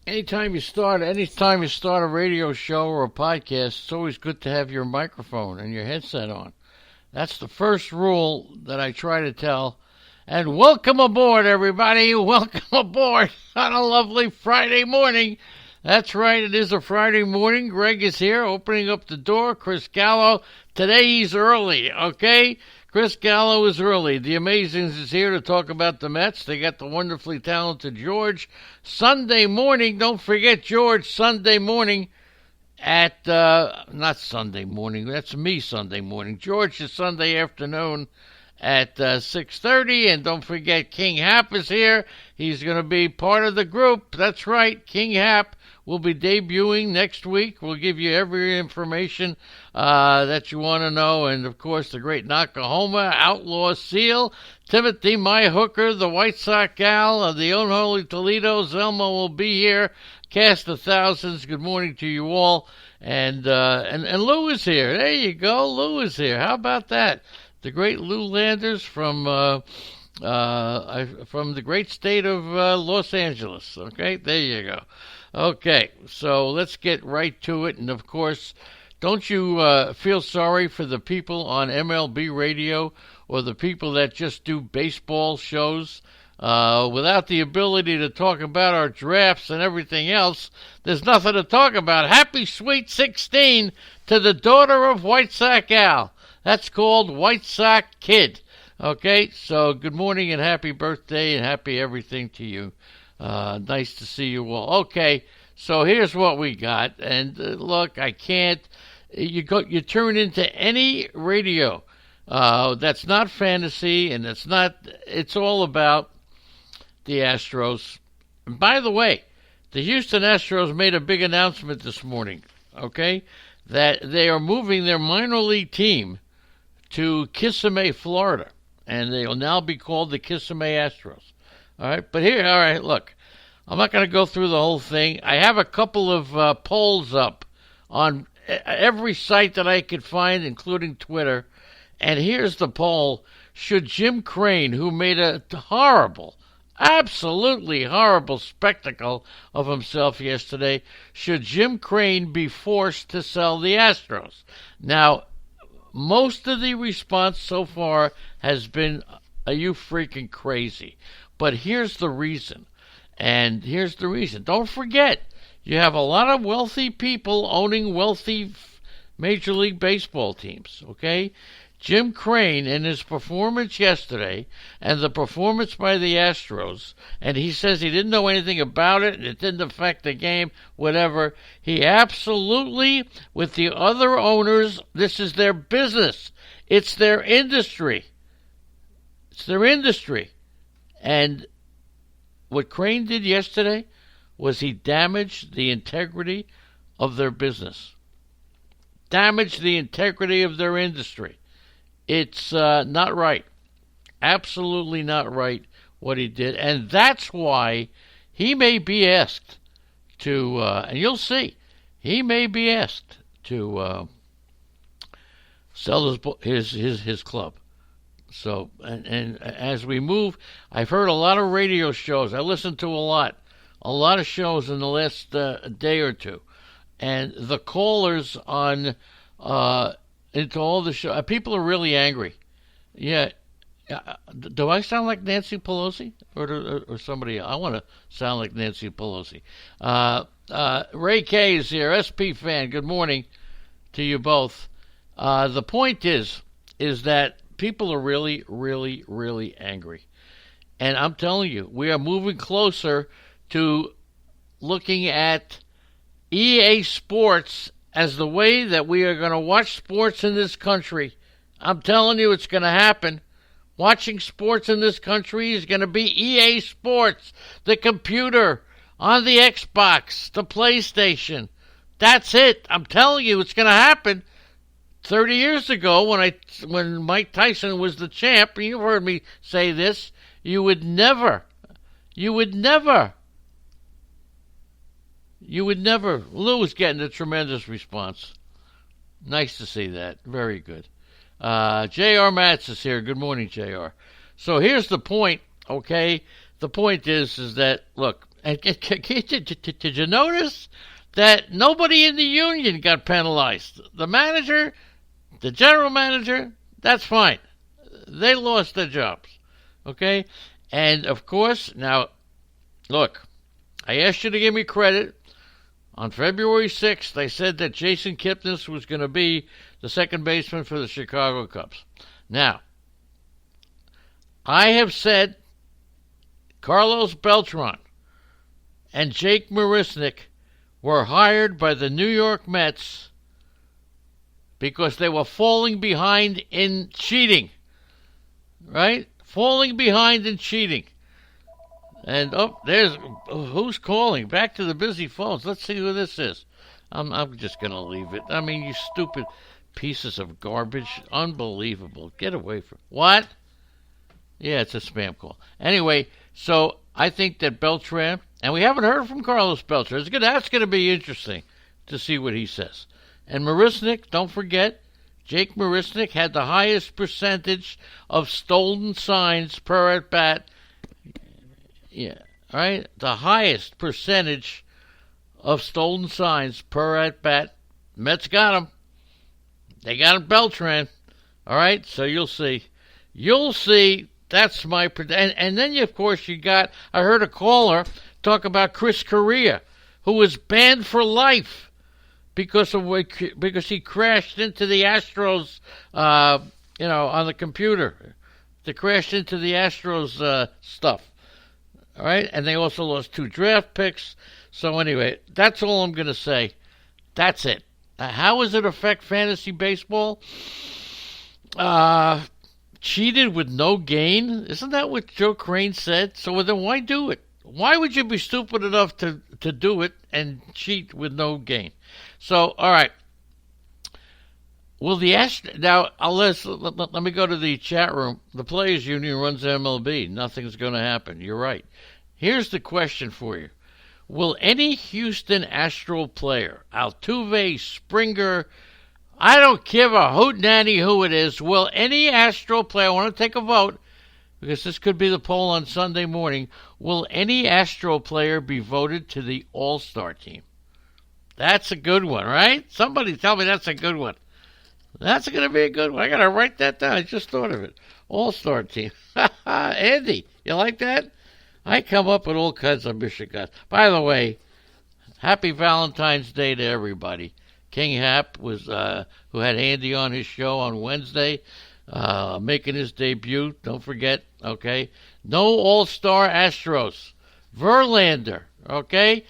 Anytime you start a radio show or a podcast, it's always good to have your microphone and your headset on. That's the first rule that I try to tell. And welcome aboard, everybody. Welcome aboard on a lovely Friday morning. That's right, it is a Friday morning. Greg is here opening up the door. Chris Gallo, today he's early, okay? Chris Gallo is early. The Amazings is here to talk about the Mets. They got the wonderfully talented George. Sunday morning, don't forget George, Sunday morning at, not Sunday morning, that's me Sunday morning. George is Sunday afternoon at 6:30, and don't forget King Hap is here. He's going to be part of the group. That's right, King Hap will be debuting next week. We'll give you every information that you want to know, and of course the great Nakahoma, Outlaw Seal, Timothy My Hooker, the White Sox gal of the Unholy Toledo, Zelma will be here. Cast of thousands. Good morning to you all, and Lou is here. There you go, Lou is here. How about that? The great Lou Landers from the great state of Los Angeles. Okay, there you go. Okay, so let's get right to it. And of course, don't you feel sorry for the people on MLB radio or the people that just do baseball shows? Without the ability to talk about our drafts and everything else, there's nothing to talk about. Happy Sweet 16 to the daughter of White Sox Al. That's called White Sox Kid. Okay, so good morning and happy birthday and happy everything to you. Nice to see you all. Okay, so here's what we got. And look, I can't. You turn into any radio that's not fantasy, and it's all about the Astros. And by the way, the Houston Astros made a big announcement this morning, okay, that they are moving their minor league team to Kissimmee, Florida, and they will now be called the Kissimmee Astros. All right, but here, all right, look, I'm not going to go through the whole thing. I have a couple of polls up on every site that I could find, including Twitter, and here's the poll. Should Jim Crane, who made a horrible, absolutely horrible spectacle of himself yesterday, should Jim Crane be forced to sell the Astros? Now, most of the response so far has been, are you freaking crazy? But here's the reason. And here's the reason. Don't forget, you have a lot of wealthy people owning wealthy Major League Baseball teams, okay? Jim Crane, in his performance yesterday, and the performance by the Astros, and he says he didn't know anything about it, and it didn't affect the game, whatever. He absolutely, with the other owners, this is their business. It's their industry. It's their industry. And what Crane did yesterday was he damaged the integrity of their business. Damaged the integrity of their industry. It's not right. Absolutely not right what he did. And that's why he may be asked to, and you'll see, he may be asked to sell his club. So, and as we move, I've heard a lot of radio shows. I listened to a lot of shows in the last day or two. And the callers on into all the show. People are really angry. Yeah. Do I sound like Nancy Pelosi or somebody else? I want to sound like Nancy Pelosi. Ray K is here, SP fan. Good morning to you both. The point is that people are really, really, really angry. And I'm telling you, we are moving closer to looking at EA Sports as the way that we are going to watch sports in this country. I'm telling you, it's going to happen. Watching sports in this country is going to be EA Sports, the computer, on the Xbox, the PlayStation. That's it. I'm telling you, it's going to happen. 30 years ago, when Mike Tyson was the champ, and you've heard me say this, you would never, Lou is getting a tremendous response. Nice to see that. Very good. J.R. Matz is here. Good morning, J.R. So here's the point, okay? The point is that, look, And did you notice that nobody in the union got penalized? The manager, the general manager, that's fine. They lost their jobs. Okay? And, of course, now, look, I asked you to give me credit. On February 6th, they said that Jason Kipnis was going to be the second baseman for the Chicago Cubs. Now, I have said Carlos Beltran and Jake Marisnick were hired by the New York Mets because they were falling behind in cheating. Right? Falling behind in cheating. And, there's, who's calling? Back to the busy phones. Let's see who this is. I'm just going to leave it. I mean, you stupid pieces of garbage. Unbelievable. Get away from... What? Yeah, it's a spam call. Anyway, so I think that Beltran, and we haven't heard from Carlos Beltran. That's going to be interesting to see what he says. And Marisnick, don't forget, Jake Marisnick had the highest percentage of stolen signs per at bat. Yeah, right? The highest percentage of stolen signs per at bat. Mets got him. They got him, Beltran. All right, so you'll see. You'll see. That's my... And then, of course, you got... I heard a caller talk about Chris Correa, who was banned for life because he crashed into the Astros, on the computer. They crashed into the Astros stuff. All right? And they also lost 2 draft picks. So anyway, that's all I'm going to say. That's it. How does it affect fantasy baseball? Cheated with no gain? Isn't that what Joe Crane said? So then why do it? Why would you be stupid enough to do it and cheat with no gain? So, all right. Will the Astros... Now, let me go to the chat room. The Players Union runs MLB. Nothing's going to happen. You're right. Here's the question for you. Will any Houston Astro player, Altuve, Springer... I don't give a hootenanny who it is. Will any Astro player, I want to take a vote, because this could be the poll on Sunday morning, will any Astro player be voted to the All-Star team? That's a good one, right? Somebody tell me that's a good one. That's going to be a good one. I got to write that down. I just thought of it. All-Star team. Andy, you like that? I come up with all kinds of Michigan. By the way, happy Valentine's Day to everybody. King Hap was who had Andy on his show on Wednesday, making his debut. Don't forget, okay? No All-Star Astros. Verlander, okay?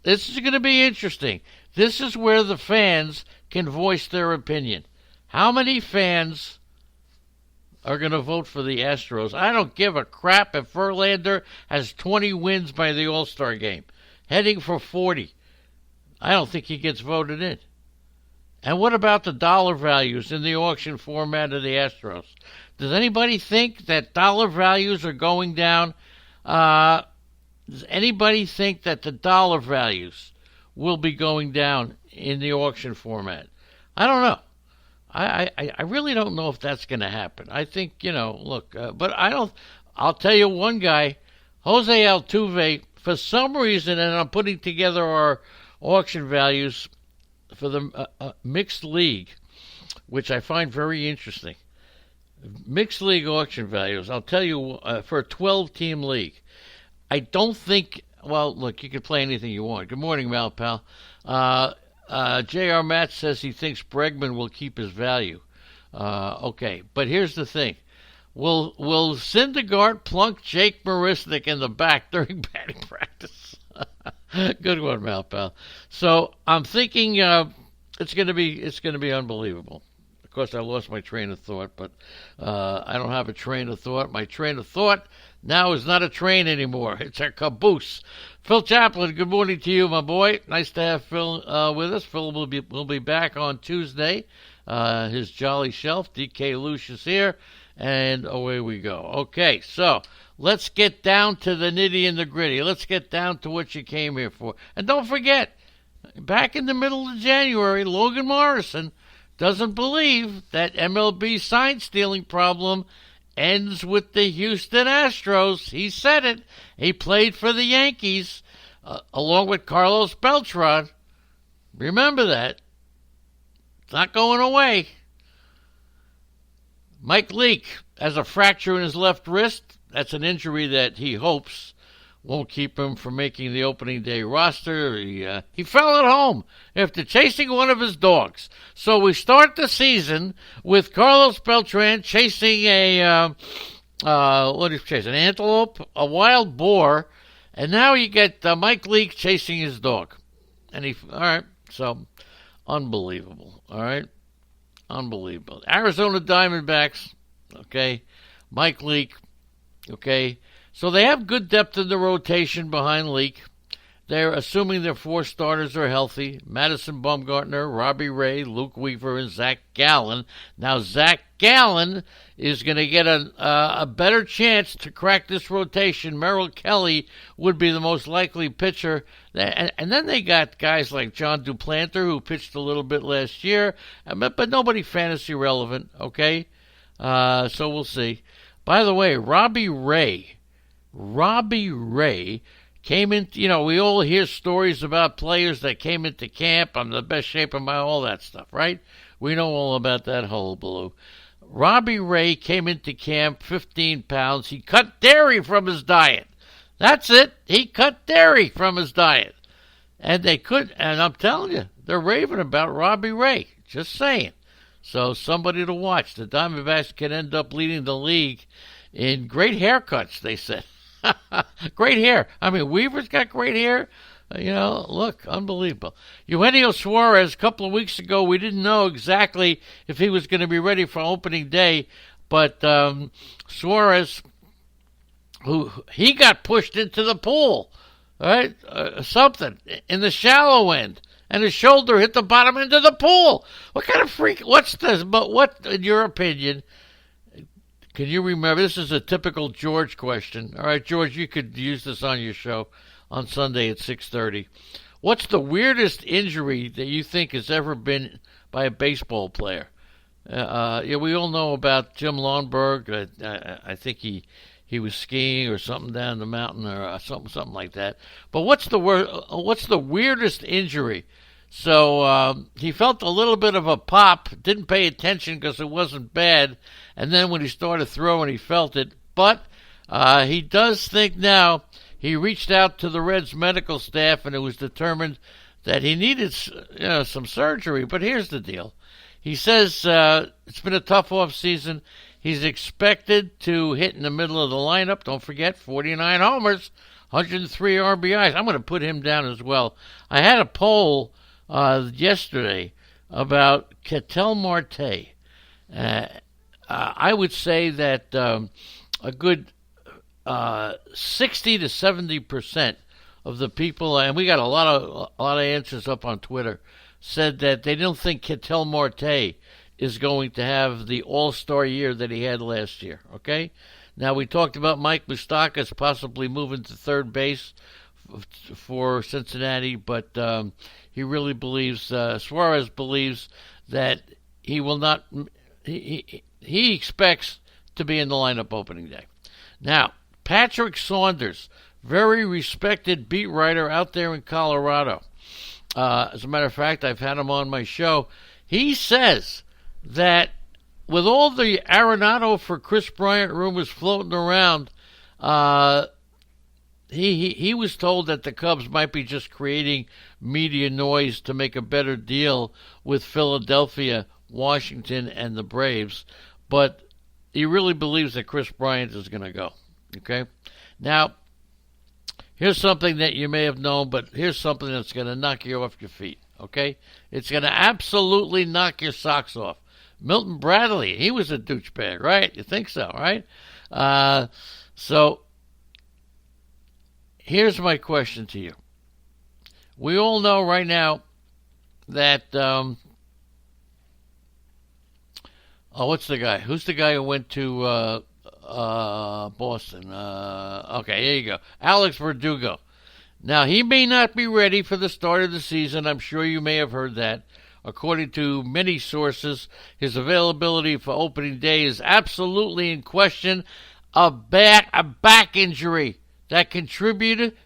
This is going to be interesting. This is where the fans can voice their opinion. How many fans are going to vote for the Astros? I don't give a crap if Verlander has 20 wins by the All-Star game, heading for 40. I don't think he gets voted in. And what about the dollar values in the auction format of the Astros? Does anybody think that dollar values are going down? Does anybody think that the dollar values will be going down in the auction format? I don't know. I really don't know if that's going to happen. I think, but I don't. I'll tell you one guy, Jose Altuve, for some reason, and I'm putting together our auction values for the mixed league, which I find very interesting. Mixed league auction values, I'll tell you, for a 12-team league, I don't think, well, look, you can play anything you want. Good morning, Mal Pal. J.R. Matt says he thinks Bregman will keep his value. Okay, but here's the thing. Will Syndergaard plunk Jake Marisnick in the back during batting practice? Good one, Mal Pal. So I'm thinking it's going to be unbelievable. Of course, I lost my train of thought, but I don't have a train of thought. My train of thought now is not a train anymore. It's a caboose. Phil Chaplin, good morning to you, my boy. Nice to have Phil with us. Phil will be back on Tuesday. His jolly shelf. DK Lucius here, and away we go. Okay, so let's get down to the nitty and the gritty. Let's get down to what you came here for. And don't forget, back in the middle of January, Logan Morrison doesn't believe that MLB's sign stealing problem ends with the Houston Astros. He said it. He played for the Yankees along with Carlos Beltran. Remember that. It's not going away. Mike Leake has a fracture in his left wrist. That's an injury that he hopes won't keep him from making the opening day roster. He fell at home after chasing one of his dogs. So we start the season with Carlos Beltran chasing what is he chasing? An antelope, a wild boar, and now you get Mike Leake chasing his dog. And all right, so unbelievable. All right, unbelievable. Arizona Diamondbacks, okay, Mike Leake, okay. So they have good depth in the rotation behind Leake. They're assuming their 4 starters are healthy. Madison Bumgarner, Robbie Ray, Luke Weaver, and Zach Gallen. Now, Zach Gallen is going to get a better chance to crack this rotation. Merrill Kelly would be the most likely pitcher. And then they got guys like John Duplanter, who pitched a little bit last year, but nobody fantasy relevant, okay? So we'll see. By the way, Robbie Ray came in, we all hear stories about players that came into camp. I'm the best shape of all that stuff, right? We know all about that hullabaloo. Robbie Ray came into camp 15 pounds. He cut dairy from his diet. That's it. He cut dairy from his diet. And I'm telling you, they're raving about Robbie Ray. Just saying. So somebody to watch. The Diamondbacks can end up leading the league in great haircuts, they said. Great hair. I mean, Weaver's got great hair. Look, unbelievable. Eugenio Suarez, a couple of weeks ago, we didn't know exactly if he was going to be ready for opening day, but Suarez, he got pushed into the pool, right? Something in the shallow end, and his shoulder hit the bottom end of the pool. What kind of freak? What's this? But what, in your opinion? Can you remember? This is a typical George question. All right, George, you could use this on your show on Sunday at 6:30. What's the weirdest injury that you think has ever been by a baseball player? We all know about Jim Lonberg. I think he was skiing or something down the mountain or something like that. But what's the weirdest injury? So he felt a little bit of a pop, didn't pay attention because it wasn't bad, and then when he started throwing, he felt it. But he does think now he reached out to the Reds medical staff, and it was determined that he needed some surgery. But here's the deal. He says it's been a tough off season. He's expected to hit in the middle of the lineup. Don't forget, 49 homers, 103 RBIs. I'm going to put him down as well. I had a poll yesterday about Ketel Marte. I would say that a good 60 to 70% of the people, and we got a lot of answers up on Twitter, said that they don't think Ketel Marte is going to have the all-star year that he had last year. Okay, now we talked about Mike Moustakas possibly moving to third base for Cincinnati, but he really believes, Suarez believes that he will not, he expects to be in the lineup opening day. Now, Patrick Saunders, very respected beat writer out there in Colorado. As a matter of fact, I've had him on my show. He says that with all the Arenado for Chris Bryant rumors floating around, he was told that the Cubs might be just creating media noise to make a better deal with Philadelphia, Washington, and the Braves. But he really believes that Chris Bryant is going to go. Okay? Now, here's something that you may have known, but here's something that's going to knock you off your feet. Okay? It's going to absolutely knock your socks off. Milton Bradley, he was a douchebag, right? You think so, right? So, here's my question to you. We all know right now that, what's the guy? Who's the guy who went to Boston? Okay, here you go. Alex Verdugo. Now, he may not be ready for the start of the season. I'm sure you may have heard that. According to many sources, his availability for opening day is absolutely in question. A back injury that contributed